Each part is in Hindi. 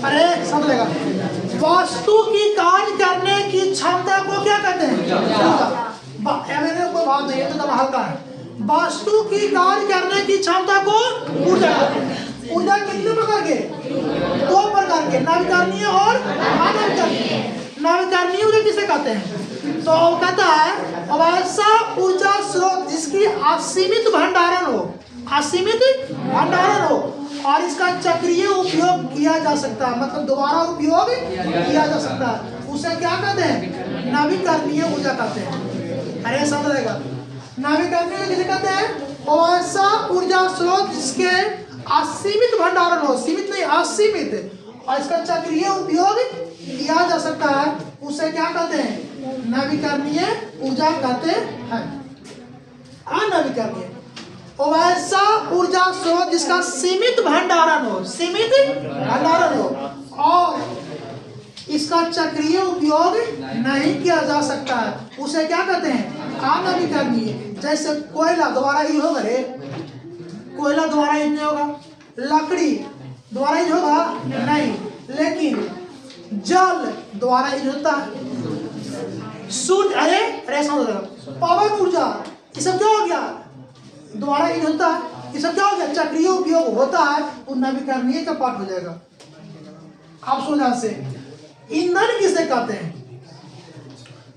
अरे समझेगा, वस्तु की कार्य करने की क्षमता को क्या कहते हैं? मैंने कोई बात नहीं है तो दम हल्का है। वस्तु की कार्य करने की क्षमता को ऊर्जा कहते हैं। ऊर्जा कितने प्रकार के? दो प्रकार के, नवीकरणीय और अनवीकरणीय। नवीकरणीय ऊर्जा किसे कहते हैं? तो कहता है अब ऐसा ऊर्जा स्रोत जिसकी असीमित भंडारण हो, असीमित भंडारण हो और इसका चक्रीय उपयोग किया जा सकता है, मतलब दोबारा उपयोग किया जा सकता है, उसे क्या कहते हैं? नवीकरणीय ऊर्जा कहते हैं। अरे समझ रहेगा, नवीकरणीय किसे कहते हैं? और ऐसा ऊर्जा स्रोत जिसके असीमित भंडारण हो, सीमित नहीं असीमित, और इसका चक्रीय उपयोग किया जा सकता है, उसे क्या कहते हैं? नवीकरणीय ऊर्जा कहते हैं। अनवीकरणीय और ऐसा ऊर्जा स्रोत जिसका सीमित भंडारण हो, सीमित भंडारण हो और इसका चक्रीय उपयोग नहीं किया जा सकता है, उसे क्या कहते हैं? अनवीकरणीय। जैसे कोयला दोबारा यूज होगा, रे कोयला दोबारा यूज नहीं होगा, लकड़ी दोबारा यूज होगा नहीं, लेकिन जल दोबारा यूज होता है, सूर्य अरे समझ रहे, पवन ऊर्जा, ये सब क्या हो गया? दोबारा यूज होता है, ये सब क्या हो गया? चक्रीय उपयोग होता है, वो नवीकरणीय का पार्ट हो जाएगा। आप सुना से ईंधन किसे कहते हैं?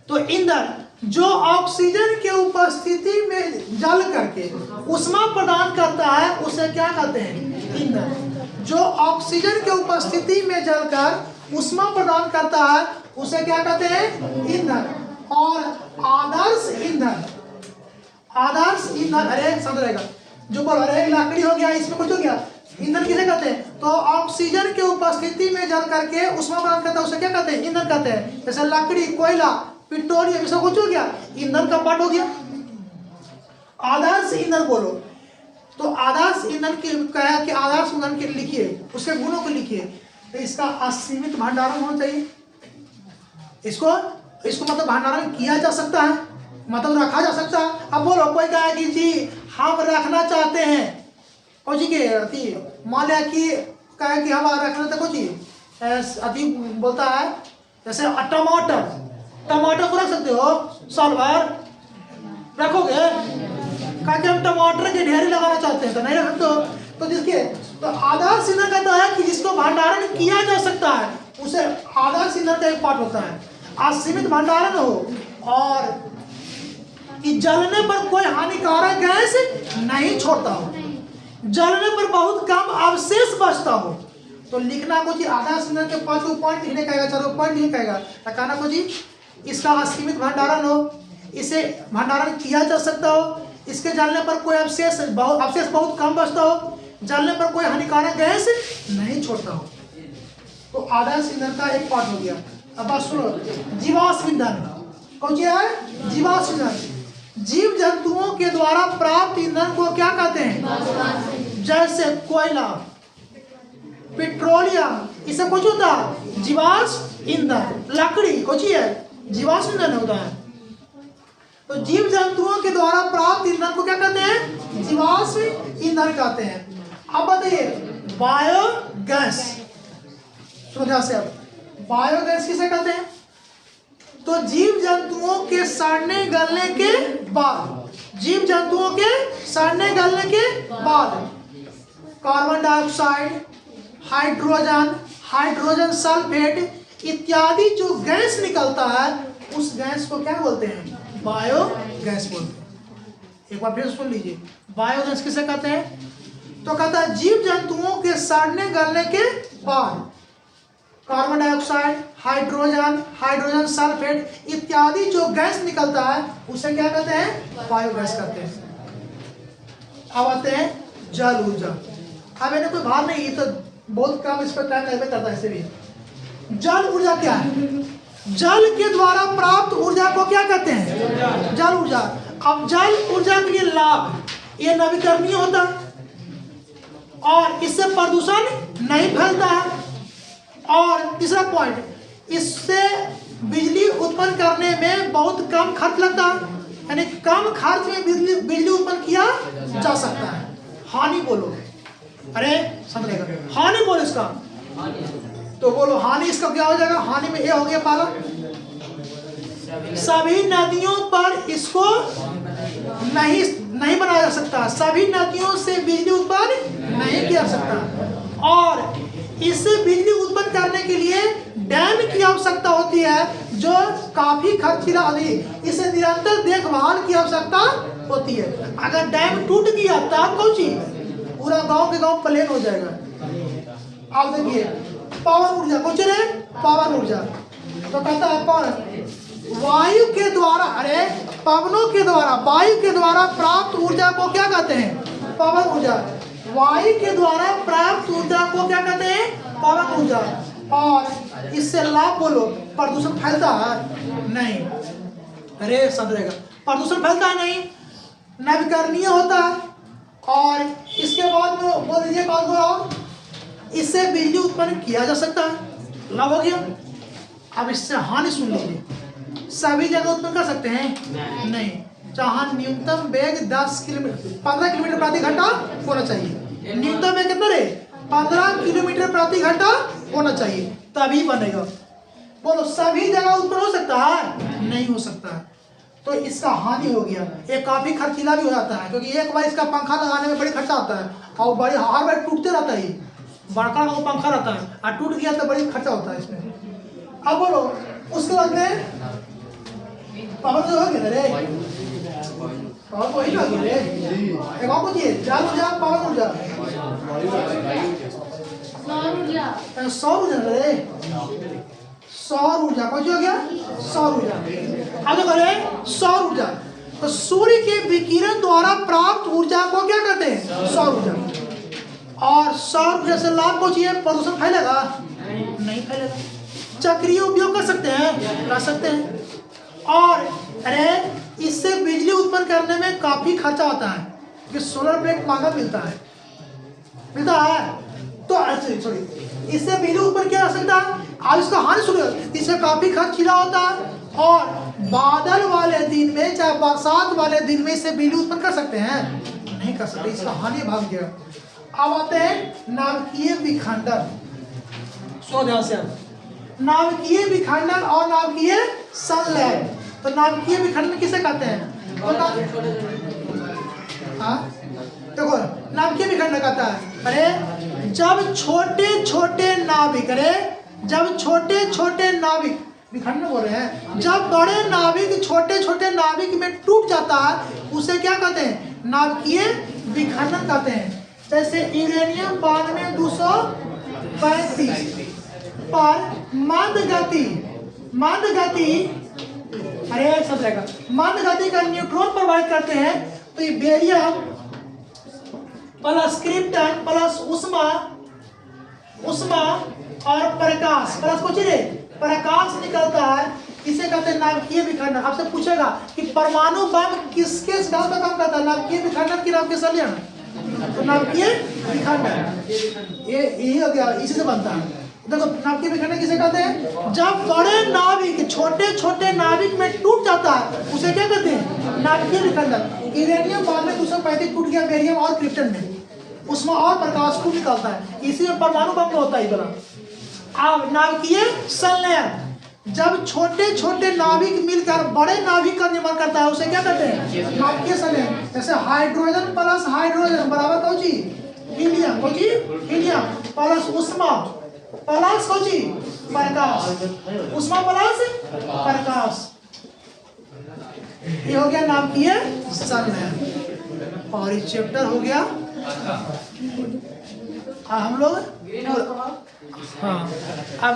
तो ईंधन जो ऑक्सीजन के उपस्थिति में जल करके ऊष्मा प्रदान करता है, उसे क्या कहते हैं? ईंधन। जो ऑक्सीजन के उपस्थिति में जलकर ऊष्मा प्रदान करता है, उसे क्या कहते हैं? ईंधन। और आदर्श ईंधन, आदर्श ईंधन अरे समझ रहेगा, जो बोल रहे लकड़ी हो गया, इसमें कुछ हो गया, ईंधन किसे कहते हैं? तो ऑक्सीजन के उपस्थिति में जल करके ऊष्मा प्रदान करता है, उसे क्या कहते हैं? ईंधन कहते हैं। जैसे लकड़ी, कोयला, पेट्रोलियम, सब कुछ हो गया, ईंधन का पार्ट हो गया। आदर्श ईंधन बोलो, तो आदर्श ईंधन की कहा कि आदर्श ईंधन के लिखिए, उसके गुणों को लिखिए। तो इसका असीमित भंडारण होना चाहिए, इसको मतलब भंडारण किया जा सकता है, मतलब रखा जा सकता है। अब बोलो, कोई कहा कि जी हम रखना चाहते हैं कुछ के अति, मान लिया कि कहे कि हम रखना था कुछ अति बोलता है, जैसे टमाटर को रख सकते हो, साल भर रखोगे? कहा कि हम टमाटर के ढेरी लगाना चाहते हैं तो नहीं रख सकते। तो जिसके तो आदर्श ईंधन कहता है कि जिसको भंडारण किया जा सकता है, उसे आदर्श ईंधन का एक पार्ट होता है। असीमित भंडारण हो और कि जलने पर कोई हानिकारक गैस नहीं छोड़ता हो, जलने पर बहुत कम अवशेष बचता हो। तो लिखना को जी आदर्श ईंधन के 5 पॉइंट लिखने कहेगा, 4 पॉइंट नहीं कहेगा। कहना को जी इसका असीमित भंडारण हो, इसे भंडारण किया जा सकता हो, इसके जलने पर कोई अवशेष बहुत कम बचता हो, जलने पर कोई हानिकारक गैस नहीं छोड़ता हो। तो आदर्श ईंधन का एक पार्ट हो गया। अब बात सुनो, जीवाश्म ईंधन कौन सी है? जीवाश्म ईंधन। जीव जंतुओं के द्वारा प्राप्त ईंधन को क्या कहते हैं? जैसे कोयला, पेट्रोलियम, इसे कुछ होता है जीवाश्म ईंधन। लकड़ी कुछ है जीवाश्म ईंधन होता है। तो जीव जंतुओं के द्वारा प्राप्त ईंधन को क्या कहते हैं? जीवाश्म ईंधन कहते हैं। अब बताइए बायोगैस, सुना से अब बायोगैस किसे कहते हैं? तो जीव जंतुओं के सड़ने गलने के बाद, जीव जंतुओं के सड़ने गलने के बाद कार्बन डाइऑक्साइड, हाइड्रोजन सल्फेट इत्यादि जो गैस निकलता है, उस गैस को क्या बोलते हैं? बायोगैस बोलते हैं। एक बार फिर सुन लीजिए, बायोगैस किसे कहते हैं? तो कहता है जीव जंतुओं के सड़ने गलने के बाद कार्बन डाइऑक्साइड, हाइड्रोजन सल्फेट इत्यादि जो गैस निकलता है, उसे क्या कहते हैं? बायोगैस कहते हैं। अब आते हैं जल ऊर्जा। अब इन्हें कोई भार नहीं, तो बहुत कम इस पर टाइम लगता करता है। इसे भी जल ऊर्जा क्या है? जल के द्वारा प्राप्त ऊर्जा को क्या कहते हैं? जल ऊर्जा। अब जल ऊर्जा के लिए लाभ, ये नवीकरणीय होता है और इससे प्रदूषण नहीं फैलता है। और तीसरा पॉइंट, इससे बिजली उत्पन्न करने में बहुत कम खर्च लगता है, यानी कम खर्च में बिजली उत्पन्न किया जा सकता है। हानि बोलो, अरे समझेगा, हानि बोलो इसका। तो बोलो हानि इसका क्या हो जाएगा? हानि में ए हो गया पहला, सभी नदियों पर इसको नहीं बनाया जा सकता, सभी नदियों से बिजली उत्पन्न नहीं किया जा सकता, और इससे बिजली उत्पन्न करने के लिए डैम की आवश्यकता होती है जो काफी खर्चीला अधिक, इसे निरंतर देखभाल की आवश्यकता होती है। अगर डैम टूट गया तब कौन सी पूरा गांव के गांव प्लेन हो जाएगा। अब देखिए पवन ऊर्जा कौन सी है? पवन ऊर्जा। तो कहता है पवन वायु के द्वारा, अरे पवनों के द्वारा, वायु के द्वारा प्राप्त ऊर्जा को क्या कहते हैं? पवन ऊर्जा। वायु के द्वारा प्राप्त ऊर्जा को क्या कहते हैं? पवन ऊर्जा। और इससे लाभ बोलो, प्रदूषण फैलता है नहीं? अरे सब रहेगा, प्रदूषण फैलता है नहीं, नवीकरणीय होता है, और इसके बाद में बोल दीजिए बात बोलो, इससे बिजली उत्पन्न किया जा सकता है। लाभ हो गया। अब इससे हानि सुन लीजिए, सभी जगह उत्पन्न कर सकते हैं नहीं, जहाँ न्यूनतम वेग 15 किलोमीटर प्रति घंटा होना चाहिए। न्यूनतम वेग कितना रे? 15 किलोमीटर प्रति घंटा होना चाहिए, तभी बनेगा। बोलो सभी जगह उत्पन्न हो सकता है? नहीं हो सकता है, तो इसका हानि हो गया। ये काफी खर्चीला भी हो जाता है, क्योंकि एक बार इसका पंखा लगाने में बड़ी खर्चा आता है, और बड़ी हर बार टूटते रहता है, बड़का वो पंखा रहता है और टूट गया तो बड़ी खर्चा होता है इसमें। अब बोलो उसके बाद में पावर जो हो गया रे, पावर वही ना रे, एक और पूछिए, जान ऊर्जा पावर ऊर्जा सौर ऊर्जा रे, सौर ऊर्जा कौन सी हो गया? सौर ऊर्जा। अब देखो रे सौर ऊर्जा, तो सूर्य के विकिरण द्वारा प्राप्त ऊर्जा को क्या कहते हैं? सौर ऊर्जा। और सौर ऊर्जा से लाभ को चाहिए, प्रदूषण फैलेगा नहीं फैलेगा, चक्रीय उपयोग कर सकते हैं, कर सकते हैं, और अरे इससे बिजली उत्पन्न करने में काफी खर्चा होता है, क्योंकि सोलर प्लेट महंगा मिलता है तो सॉरी, इससे बिजली उत्पन्न किया जा सकता है। अब इसका हानि सुनिए, इससे काफी खर्चीला होता है, और बादल वाले दिन में चाहे बरसात वाले दिन में इससे बिजली उत्पन्न कर सकते हैं? नहीं कर सकते, इसका हानि भाग गया। अब आते हैं नाभिकीय विखंडन। सो ध्यान से, नाभिकीय विखंडन और नाभिकीय संलयन। तो नाभिकीय विखंडन किसे कहते हैं? देखो नाभिकीय विखंडन कहता है, अरे जब छोटे छोटे नाभिक, अरे जब छोटे छोटे नाभिक, विखंडन बोल रहे हैं, जब बड़े नाभिक छोटे छोटे नाभिक में टूट जाता है उसे क्या कहते हैं? नाभिकीय विखंडन कहते हैं। जैसे यूरेनियम 9235 पर मंद गति अरे सब रहेगा, मंद गति का न्यूट्रॉन प्रोवाइड करते हैं, तो ये बेरियम प्लस क्रिप्टन प्लस उष्मा और प्रकाश प्लस कुछ नहीं, प्रकाश निकलता है, इसे कहते हैं नाभिकीय विखंडन। आपसे पूछेगा कि परमाणु बम किसके नाम पे काम करता है? नाभिकीय विखंडन की नाम के साथ लेना, तो नाभिकीय विखंडन ये यही हो गया, इसी से बनता है। देखो नाभिकीय विखंडन किसे कहते हैं? जब बड़े नाभिक छोटे छोटे नाभिक में टूट जाता है उसे क्या कहते हैं? नाभिकीय विखंडन। यूरेनियम 9235 टूट गया बेरियम और क्रिप्टन में, उसमें और प्रकाश खूब निकलता है, इसी में परमाणु बम होता है इधर। अब नाभिकीय संलयन, जब छोटे छोटे नाभिक मिलकर बड़े नाभिक का निर्माण करता है उसे क्या कहते हैं? नाभिकीय संलयन। जैसे हाइड्रोजन प्लस हाइड्रोजन बराबर कौन सी? हीलियम, कौन सी? हीलियम प्लस उष्मा प्लस कौन सी? प्रकाश, उष्मा प्लस प्रकाश, ये हो गया नाभिकीय संलयन। और ये चैप्टर हो गया हम लोग हाँ अब